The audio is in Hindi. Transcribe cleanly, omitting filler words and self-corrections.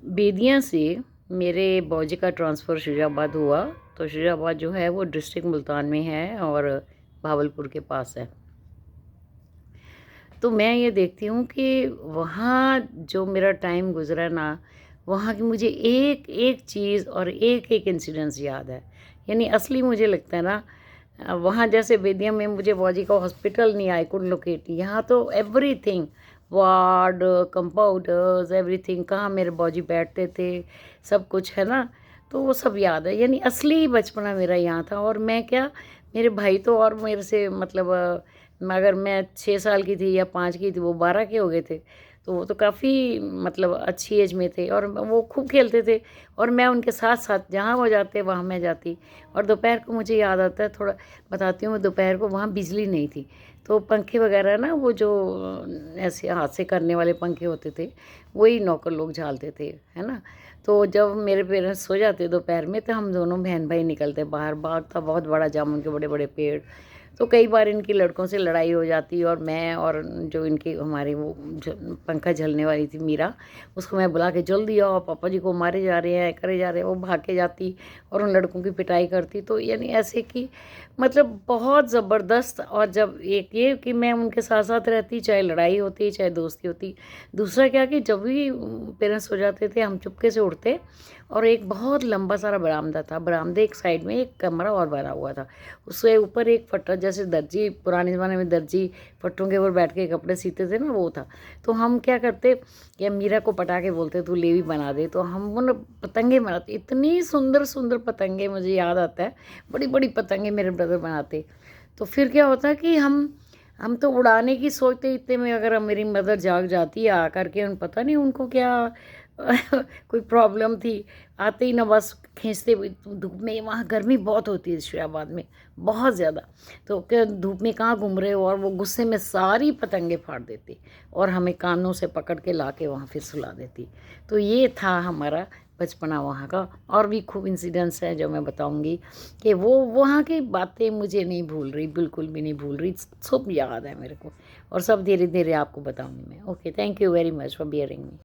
बेदिया से मेरे बौजी का ट्रांसफ़र शिजाबाद हुआ। तो शिजाबाद जो है वो डिस्ट्रिक्ट मुल्तान में है और भावलपुर के पास है। तो मैं ये देखती हूँ कि वहाँ जो मेरा टाइम गुज़रा ना, वहाँ की मुझे एक एक चीज़ और एक एक इंसिडेंस याद है। यानी असली मुझे लगता है ना, वहाँ जैसे बेदिया में मुझे बौजी का हॉस्पिटल नहीं आई कुड लोकेट, यहाँ तो एवरीथिंग, वार्ड, कंपाउंडर्स, एवरीथिंग, कहाँ मेरे बौजी बैठते थे, सब कुछ है ना। तो वो सब याद है, यानी असली बचपना मेरा यहाँ था। और मैं क्या, मेरे भाई तो और मेरे से मतलब अगर मैं 6 साल की थी या 5 की थी, वो 12 के हो गए थे। तो वो तो काफ़ी मतलब अच्छी एज में थे और वो खूब खेलते थे और मैं उनके साथ साथ जहाँ वो जाते वहाँ मैं जाती। और दोपहर को मुझे याद आता है, थोड़ा बताती हूँ मैं, दोपहर को वहाँ बिजली नहीं थी, तो पंखे वगैरह ना, वो जो ऐसे हाथ से करने वाले पंखे होते थे, वही नौकर लोग झालते थे, है ना। तो जब मेरे पेरेंट्स सो जाते दोपहर में, तो हम दोनों बहन भाई निकलते बाहर। बाग था बहुत बड़ा, जामुन के बड़े बड़े पेड़। तो कई बार इनकी लड़कों से लड़ाई हो जाती और मैं और जो इनकी हमारी वो पंखा झलने वाली थी मीरा, उसको मैं बुला के जल्दी आओ, पापा जी को मारे जा रहे हैं, करे जा रहे हैं। वो भाग के जाती और उन लड़कों की पिटाई करती। तो यानी ऐसे कि मतलब बहुत ज़बरदस्त। और जब एक ये कि मैं उनके साथ साथ रहती, चाहे लड़ाई होती चाहे दोस्ती होती। दूसरा क्या कि जब भी पेरेंट्स हो जाते थे, हम चुपके से उठते और एक बहुत लंबा सारा बरामदा था, बरामदे एक साइड में एक कमरा और बना हुआ था, उसके ऊपर एक फट्टा, जैसे दर्जी पुराने ज़माने में दर्जी फट्टों के ऊपर बैठ के कपड़े सीते थे ना, वो था। तो हम क्या करते कि मीरा को पटा के बोलते, तू लेवी बना दे। तो हम वो ना पतंगे बनाते, इतनी सुंदर सुंदर पतंगे, मुझे याद आता है, बड़ी बड़ी पतंगे मेरे ब्रदर बनाते। तो फिर क्या होता कि हम तो उड़ाने की सोचते, इतने में अगर मेरी मदर जाग जाती है आकर के, उन पता नहीं उनको क्या कोई प्रॉब्लम थी, आते ही ना बस खींचते हुए धूप में। वहाँ गर्मी बहुत होती है इस्लामाबाद में, बहुत ज़्यादा। तो क्या धूप में कहाँ घूम रहे हो, और वो गुस्से में सारी पतंगे फाड़ देती और हमें कानों से पकड़ के ला के वहाँ फिर सुला देती। तो ये था हमारा बचपना वहाँ का। और भी खूब इंसिडेंट्स हैं जो मैं बताऊँगी कि वो वहाँ की बातें मुझे नहीं भूल रही, बिल्कुल भी नहीं भूल रही, सब याद है मेरे को। और सब धीरे धीरे आपको बताऊँगी मैं। Okay, thank you very much for bearing me.